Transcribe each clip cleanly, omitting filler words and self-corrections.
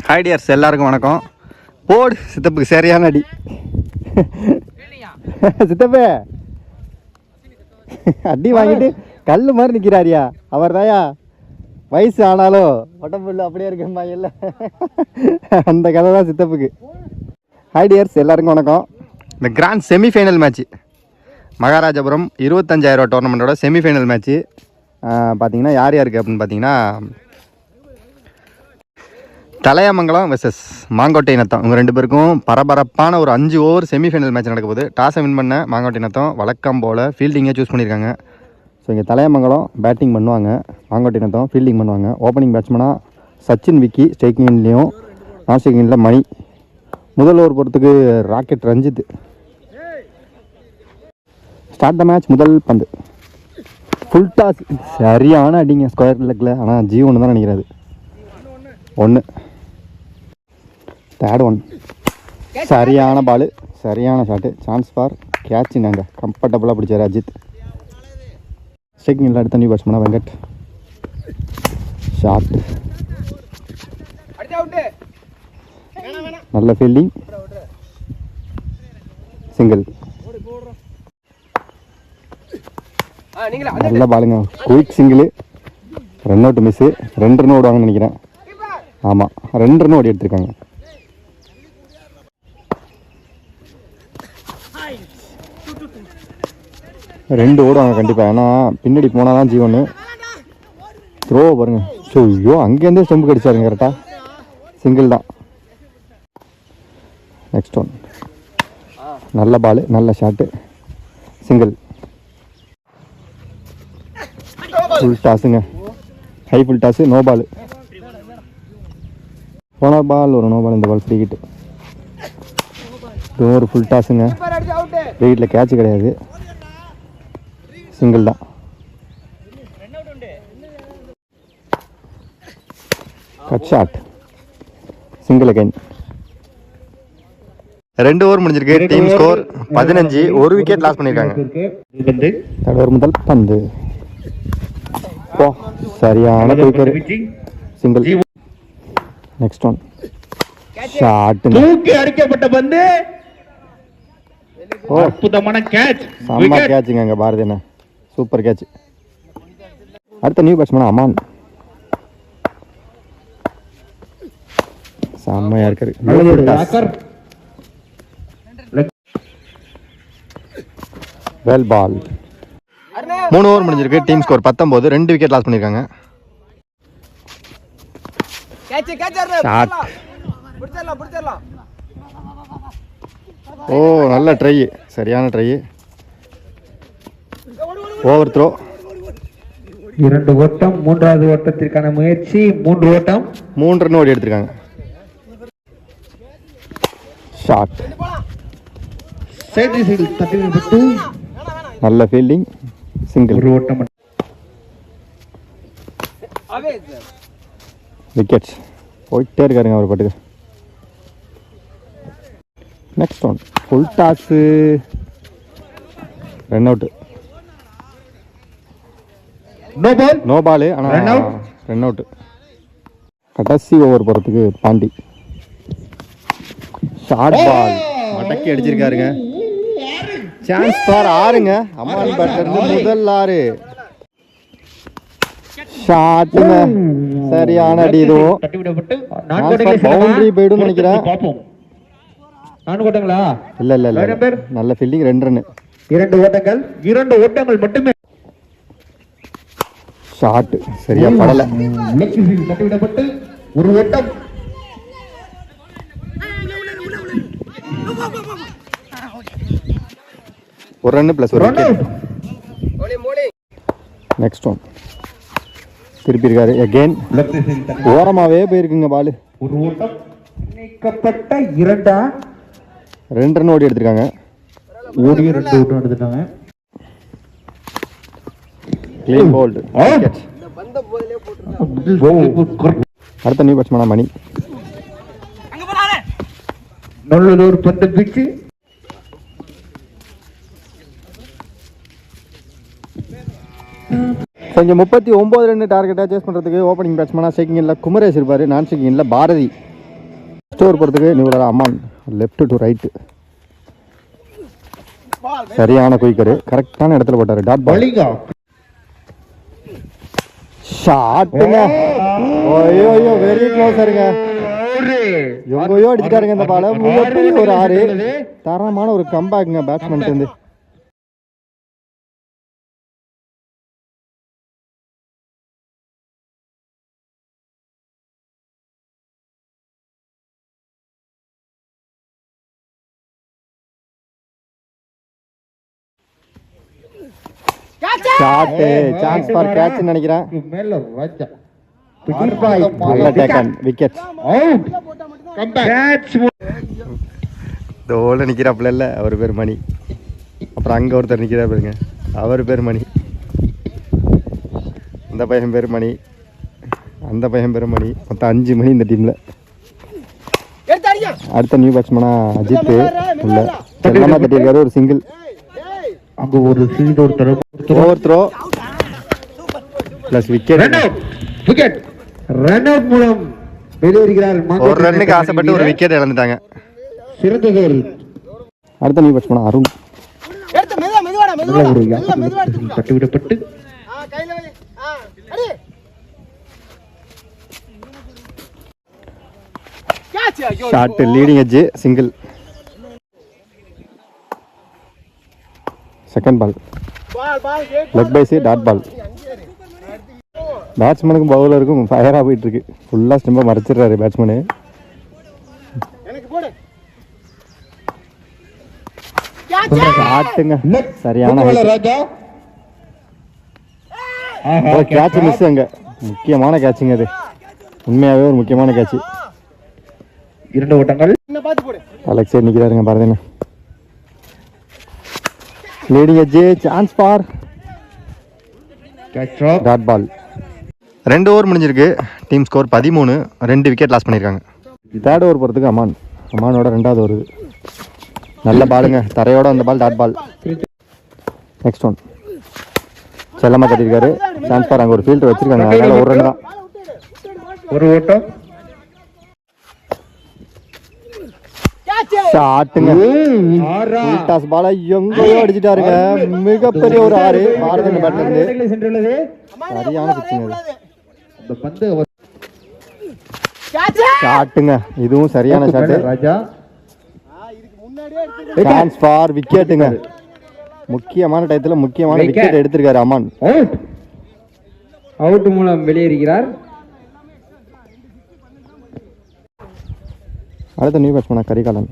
Hi tears, எல்லாருக்கும் வணக்கம். போடு சித்தப்புக்கு சரியான அடி. சித்தப்பே அடி வாங்கிட்டு கல் மாதிரி நிற்கிறாரியா. அவர் தாயா வயசு ஆனாலும் உடம்புள்ள அப்படியே இருக்குமா இல்லை, அந்த கதை தான் சித்தப்புக்கு. ஹாய் டியர்ஸ், எல்லாருக்கும் வணக்கம். இந்த கிராண்ட் செமிஃபைனல் மேட்ச்சு, மகாராஜபுரம் 25,000 ரூபா டோர்னமெண்ட்டோட செமிஃபைனல் மேட்ச்சு பார்த்தீங்கன்னா யார் யாருக்கு அப்படின்னு பார்த்தீங்கன்னா தலையாமங்கலம் வெர்சஸ் மாங்கோட்டை நத்தம். இவங்க ரெண்டு பேருக்கும் பரபரப்பான ஒரு 5 ஓவர் செமிஃபைனல் மேட்ச் நடக்க போகுது. டாஸை வின் பண்ண மாங்கோட்டை நத்தம் வழக்கம் போல் ஃபீல்டிங்கை சூஸ் பண்ணியிருக்காங்க. ஸோ இங்கே தலையாமங்கலம் பேட்டிங் பண்ணுவாங்க, மாங்கோட்டை நத்தம் ஃபீல்டிங் பண்ணுவாங்க. ஓப்பனிங் பேட்ஸ்மனாக சச்சின் விக்கி, ஸ்ட்ரைக்கிங்லேயும் நான் ஸ்ட்ரைக்கிங்கில் மணி. முதல் ஓவர் போகிறதுக்கு rocket Ranjith. Start the match. முதல் பந்து ஃபுல் டாஸ், சரியான அடிங்க ஸ்கொயர் லெக்கில். ஆனால் G1 தான் நினைக்கிறாரு. 1 தேர்ட் 1 சரியான பால், சரியான ஷாட்டு, சான்ஸ் ஃபார் கேட்சுங்க. அங்கே கம்ஃபர்டபுளாக பிடிச்சார் அஜித். ஸ்ட்ரைக்கிங்கில் அடுத்த நியூ பேட்ஸ்மேனா வெங்கட். ஷாட், நல்ல ஃபீல்டிங், சிங்கிள். நல்ல பாலுங்க, quick single. Run out miss. 2 run ஓடுவாங்கன்னு நினைக்கிறேன். ஆமாம், 2 ரன் ஓடி எடுத்திருக்காங்க. ரெண்டு ஓடுவாங்க கண்டிப்பாக, ஏன்னா பின்னாடி போனால் தான் G1. த்ரோ பாருங்க. ஸோ ஐயோ, அங்கேருந்தே ஸ்டெம்பு கடிச்சாருங்க. கரெக்டாக சிங்கிள் தான். நெக்ஸ்ட் ஒன் நல்ல பால், நல்ல ஷாட்டு, சிங்கிள். ஃபுல் டாஸுங்க, high full toss, no ball. போன பால் ஒரு நோ பால், இந்த பால் ஃப்ரீ ஹிட். இது ஒரு ஃபுல் டாஸுங்க, ஃப்ரீ ஹிட்டில் கேட்ச் கிடையாது, சிங்கிள் தான். Cut shot, single again. 2 over முடிஞ்சிருக்கு. Team score 15. ஒரு விக்கெட் லாஸ் பண்ணியிருக்காங்க. ஒரு முதல் பந்து சரியான quicker, single. Next one shot, தூக்கி அடிக்கப்பட்ட பந்து, அற்புதமான கேட்ச், செம்ம கேட்சுங்க. அங்கே பாரதி என்ன சூப்பர் கேட்ச். அடுத்த நியூ பேட்ஸ்மேன் அமான். செம்மையா இருக்காரு. Well ball. 3 ஓவர் முடிஞ்சிருக்கு. Team score 19. 2 விக்கெட் லாஸ் பண்ணியிருக்காங்க. ஷாட், ஓ நல்ல ட்ரை, சரியான ட்ரை. Over throw. 2 ஓட்டம், 3வது ஓட்டத்திற்கான முயற்சி. 3 ஓட்டம், 3 ரன் ஓடி எடுத்திருக்காங்க. ஷாட், நல்ல ஃபீல்டிங், சிங்கிள். 1 ஓட்டம், விக்கெட்ஸ். போயிட்டே இருக்காருங்க அவர் பாட்டுக்கு. Next one full toss, run out, no ball. ஆனால் ரன் அவுட்டு. கடைசி ஓவர் போகிறதுக்கு பாண்டி. ஷார்ட் பால், மடக்கி அடிச்சிருக்காருங்க. Chance for 6ங்க. அம்மான் பேட்லேருந்து முதல் 6. ஷாட்டுங்க, சரியான அடி. இதுவும் பவுண்டரி போய்டும் நினைக்கிறேன். இல்ல இல்ல இல்ல, நல்ல ஃபீல்டிங். 2 ரன், 2 ஓட்டங்கள், 2 ஓட்டங்கள் மட்டுமே. ஷாட் சரியா படல. தட்டிவிடப்பட்டு 1 ஓட்டம். ஒரு ரன் பிளஸ் ஒரு விக்கெட். நெக்ஸ்ட் ஒன் திருப்பி இருக்காரு அகைன். ஓரமாவே போயிருக்குங்க பால். 1 ஓட்டம், நீக்கப்பட்ட 2. 2 ரன் ஓடி எடுத்திருக்காங்க. ஓடி 2 ஓட்டம் எடுத்துட்டாங்க. Clean bowled. அடுத்த நியூ பேட்ஸ்மேனா மணி. நல்லதொரு பந்து பிச்சு. கொஞ்சம் 39 ரன் டார்கெட்டாக சேஸ் பண்ணுறதுக்கு ஓப்பனிங் பேட்ஸ்மேனாக ஸ்ட்ரைக்கிங்கில் குமரேஷ் இருப்பார். நான் ஸ்ட்ரைக்கிங்கில் பாரதி. ஸ்டோர் போகிறதுக்கு நியூலர் அம்மான் லெஃப்ட் டு ரைட்டு. சரியான குயிக்கரு, கரெக்டான இடத்துல போட்டாரு. Dot ball. ஷாட்டுங்க. ஐயோ ஐயோ வெரி க்ளோஸருங்க. எங்கேயோ அடிச்சுட்டாருங்க இந்த பாலை. மிகப்பெரிய ஒரு 6. தரமான ஒரு கம்பேக்குங்க பேட்ஸ்மேன் இருந்து. ஷாட்டு சான்ஸ் ஃபார் கேட்ச் நினைக்கிறேன். மேல ராஜா நல்ல டேக்கன் விக்கெட். தோல நிற்கிறாப்புல இல்லை, அவர் பேர் மணி. அப்புறம் அங்கே ஒருத்தர் நிற்கிறாப்புங்க, அவர் பேர் மணி. அந்த பையன் பேர் மணி, அந்த பையன் பேர் மணி. மொத்தம் 5 மணி இந்த டீமில். அடுத்த நியூ பேட்ஸ்மேனா அஜித் உள்ள செல்லமாக தட்டியிருக்காரு ஒரு சிங்கிள். அங்க ஒரு fielder over throw plus wicket. Wicket run out மூலம் வெளியேறுகிறார். ஒரு ரன்னுக்கு ஆசைப்பட்டு ஒரு விக்கெட் இழந்துட்டாங்க. சிறந்தது. அடுத்த நியூ பேட்ஸ்மேன் அருண். தட்டிவிடப்பட்டு shot leading edge single. Second ball leg byes dot ball. பேட்ஸ்மேனுக்கும் பவுலருக்கும் ஃபயராக போயிட்டு இருக்கு. ஃபுல்லாக ஸ்டெம்பை மறைச்சிடுறாரு பேட்ஸ்மேனு. ஷாட்டுங்க சரியான கேட்ச் மிஸ். அங்க முக்கியமான கேட்சுங்க அது, உண்மையாகவே ஒரு முக்கியமான கேட்சு. 2 ஓட்டங்கள். அலெக்ஸ் சைடு நிற்கிறாருங்க பாரதின. Leading edge chance for dot ball. 2 over முடிஞ்சிருக்கு. Team score 13. 2 விக்கெட் லாஸ் பண்ணியிருக்காங்க. தேர்ட் ஓவர் போகிறதுக்கு அமானோட 2வது ஓவர். நல்ல பாலுங்க, தரையோட அந்த ball dot ball. Next one செல்லமாக கட்டியிருக்காரு. Chance for. அங்கே ஒரு ஃபீல்டர் வச்சிருக்காங்க, அதனால ஒரு ரன் தான். ஒரு ஓட்டம். ஷாட்டுங்க டாஸ் பால எங்கேயோ அடிச்சிட்டாருங்க. மிகப்பெரிய ஒரு 6 பாரதிய பேட்ல இருந்து. சரியான சிக்ஸுங்க அது. ஷாட்டுங்க, இதுவும் சரியான ஷாட்டு. ராஜா சான்ஸ் ஃபார் விக்கெட்டுங்க. முக்கியமான டயத்தில் முக்கியமான விக்கெட் எடுத்திருக்காரு அமான். அவுட் மூலம் வெளியேறுகிறார். அடுத்த நியூ பேட்ஸ்மேனா கரிகாலன்.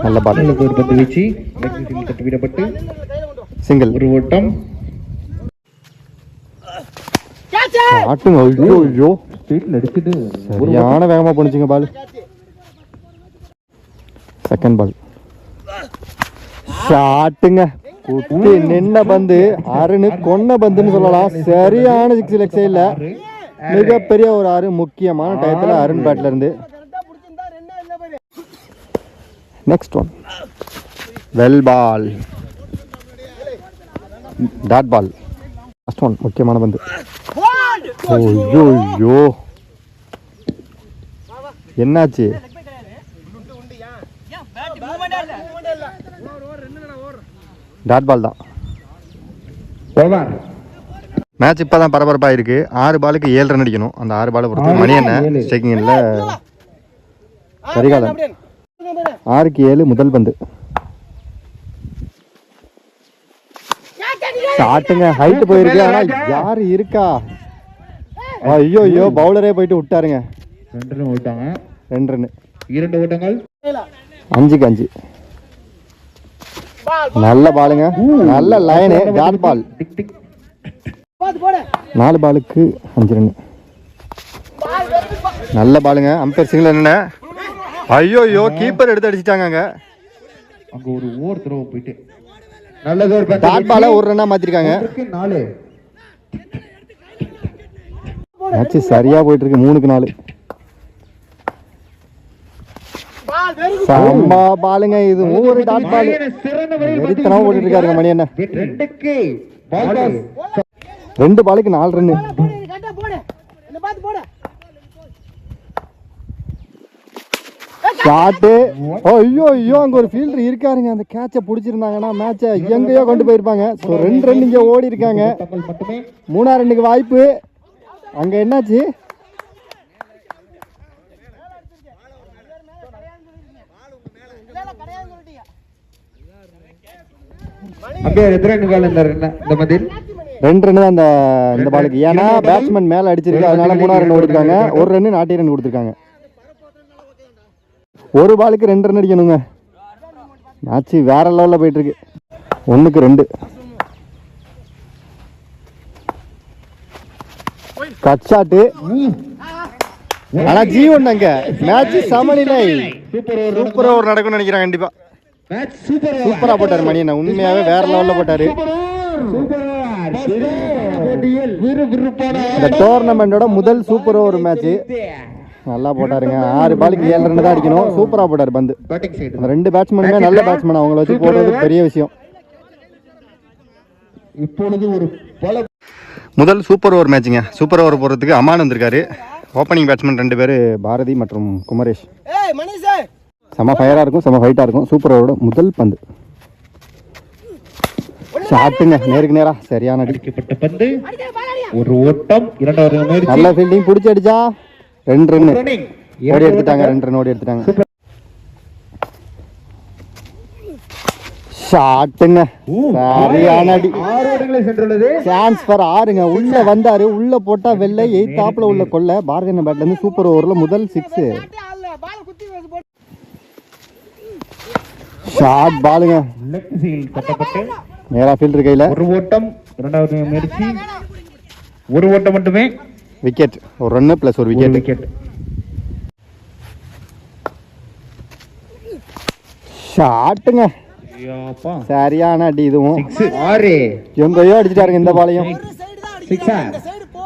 நல்ல பால். ஒரு பந்து வீச்சு தட்டிவிடப்பட்டு சிங்கிள். ஒரு ஓட்டம். ஷாட்டுங்க. ஐயோ ஸ்பீட்ல அடிச்சிட்டு சரியான வேகமாக போனுச்சுங்க பால். செகண்ட் பால் ஷாட்டுங்க. குட்டி நின்ன பந்து, அருணு கொன்ன பந்துன்னு சொல்லலாம். சரியான 6 லெக் சைடில் மிகப்பெரிய ஒரு 6. முக்கியமான டயத்தில் அருண் பேட்ல இருந்து. Next one well ball dot ball. Last one முக்கியமான பந்து. ஐயோ என்னாச்சு? டாட் பால் தான். மேட்ச் இப்போ தான் பரபரப்பாக இருக்கு. 6 பாலுக்கு 7 ரன் அடிக்கணும். அந்த 6 பாலை பொறுத்து மணி என்ன ஸ்டேக்கிங்கில் கரிகாலன். 6க்கு 7 முதல் பந்து. ஷாட்டுங்க ஹைட்டு போயிருக்கு, ஆனால் யார் இருக்கா? ஐயோ ஐயோ பவுலரே போயிட்டு விட்டாருங்க. 2 ரன் ஓட்டாங்க. 2 ரன். 2 ஓட்டங்கள். 5க்கு 5. நல்ல பாலுங்க, நல்ல லைனு டாட் பால். 4 பாலுக்கு 5 ரன். நல்ல பாலுங்க. அம்பேர் சிங்கிள் என்ன? ஐயோ ஐயோ கீப்பர் எடுத்து அடிச்சிட்டாங்க. அங்க ஒரு ஓவர் த்ரோ போயிட்டு நல்லது. ஒரு டாட் பால ஒரு ரன்னா மாத்திருக்காங்க. 4. மேட்ச் சரியா போயிட்டு இருக்கு. 3க்கு 4. சம்பா பாலுங்க. இது ஒரு டாட் பால். வெறித்தனமா போட்டுட்டு இருக்காருங்க மணி என்ன. 2 பாலுக்கு 4 ரன். ஷாட்டு. ஓ ஐயோ ஐயோ, அங்கே ஒரு ஃபீல்டர் இருக்காருங்க. அந்த கேட்சை பிடிச்சிருந்தாங்கன்னா மேட்சை எங்கேயோ கொண்டு போயிருப்பாங்க. ஸோ 2 ரன் இங்கே ஓடி இருக்காங்க. 3ஆம் ரன்னுக்கு வாய்ப்பு. அங்கே என்னாச்சு? அப்படியே எத்தனை ரன்கள் இந்த பதில் 2 ரன் தான் இந்த பாலுக்கு. ஏன்னா பேட்ஸ்மேன் மேலே அடிச்சிருக்கு, அதனால 3ஆம் ரன் ஓடிருக்காங்க. 1 ரன் நாட்டி ரன் கொடுத்துருக்காங்க. ஒரு பாலுக்கு 2 ரன் அடிக்கணுங்க. மேட்ச் வேற லெவலில் போயிட்டு இருக்கு. 1க்கு 2. Cut shot. ஆனா G1 அங்க மேட்ச் சமநிலை. சூப்பரா ஒரு நடக்கும்னு நினைக்கிறேன். கண்டிப்பா சூப்பரா போட்டாரு மணி அண்ணா. உண்மையாவே வேற லெவல்ல போட்டாரு. இந்த டோர்னமெண்டோட முதல் சூப்பர் ஓவர் மேட்ச். நல்லா போட்டாருங்க. 6 பாலுக்கு 7 ரன் தான் அடிக்கணும். சூப்பரா போட்டாரு பந்து. அந்த 2 பேட்ஸ்மேனுமே நல்ல பேட்ஸ்மேன். அவங்கள வச்சு போடுறது பெரிய விஷயம். இப்பொழுது ஒரு முதல் சூப்பர் ஓவர் மேட்சுங்க. சூப்பர் ஓவர் போடுறதுக்கு அமான் வந்திருக்காரு. ஓப்பனிங் பேட்ஸ்மேன் 2 பேர் பாரதி மற்றும் குமரேஷ். செம ஃபயராக இருக்கும், செம ஃபைட்டாக இருக்கும். சூப்பர் ஓவரோட முதல் பந்து ஷாட்டுங்க. நேருக்கு நேரா சரியான அடிக்கப்பட்ட பந்து. ஒரு ஓட்டம். 2வது முயற்சி. நல்ல ஃபீல்டிங். பிடிச்சி அடிச்சா 2 ரன் ஓடி எடுத்துட்டாங்க. 2 ரன் ஓடி எடுத்துட்டாங்க. ஷாட்டுங்க. சரியான அடி. 6 ஓட்டங்களை சென்றுள்ளது. சான்ஸ் ஃபார் 6ங்க. உள்ள வந்தாரு. உள்ள போட்டா வெள்ளை. 8th உள்ள கொல்ல. பாரதியன் பேட்ல இருந்து சூப்பர் ஓவர்ல முதல் 6. ஷாட் பாலுங்க. லெஃப்ட் சைடில் தட்டப்பட்டு நேரா ஃபீல்டர் கையில. ஒரு ஓட்டம். 2வது முயற்சி. ஒரு ஓட்டம் மட்டுமே. விக்கெட். ஒரு ரன் பிளஸ் ஒரு விக்கெட். ஷாட்டுங்க. சரியான அடி. இதுவும் 6. எங்கேயோ அடிச்சிட்டாருங்க இந்த பாலையும். 6.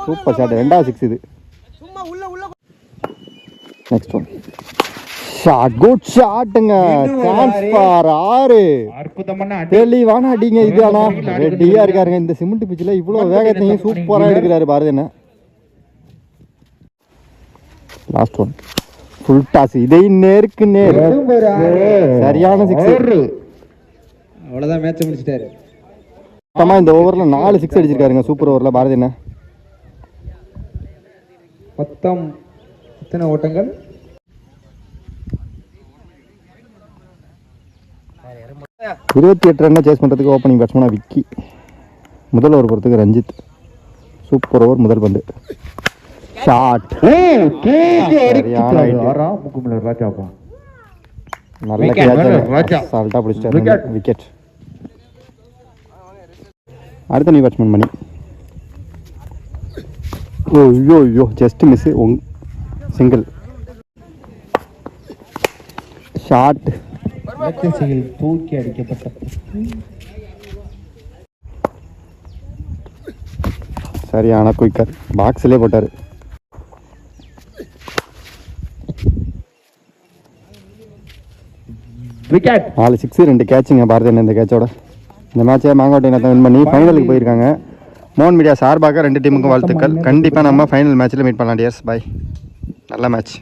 Super shot. 2வது 6 இது. Next one. ஷாட். குட் ஷாட்டுங்க. Chance for 6. அற்புதமான அடி. தெளிவான அடிங்க இது. ஆனா ரெடியா இருக்காருங்க. இந்த சிமெண்ட் பிச்சில் இவ்வளோ வேகத்தையும் சூப்பரா எடுக்கிறாரு Bharathiyan. Last one. Full toss. இதை நேருக்கு நேர். சரியான 6. அவ்வளவுதான் மேட்ச் முடிச்சிட்டாரு. மொத்தமா இந்த ஓவர்ல 4 6 அடிச்சிருக்காருங்க. சூப்பர் ஓவர்ல பாரதியன். மொத்தம் எத்தனை ஓட்டங்கள்? 28 ரன்னை சேஸ் பண்றதுக்கு ஓப்பனிங் பேட்ஸ்மேனா விக்கி. முதல் ஓவர் போறதுக்கு ரஞ்சித். சூப்பர் ஓவர் முதல் பந்து. ஷாட். நல்ல கேட்ச். சால்ட்டா பிடிச்சிட்டாரு. விக்கெட். அடுத்த நியூ பேட்ஸ்மேன் மணி. ஐயோ ஐயோ, ஜஸ்ட் மிஸ். Single shot. தூக்கி அடிக்கப்பட்ட சரியான குயிக்கர். பாக்ஸ்லேயே போட்டார். விக்கெட். 4 6 2 கேட்சுங்க பாரதியன். இந்த கேட்சோட இந்த மேட்சை மாங்கோட்டை வின் பண்ணி ஃபைனலுக்கு போயிருக்காங்க. மோகன் மீடியா சார்பாக 2 டீமுக்கும் வாழ்த்துக்கள். கண்டிப்பாக நம்ம ஃபைனல் மேட்ச்சில் மீட் பண்ணலாம் டியர்ஸ். பாய். நல்ல மேட்ச்.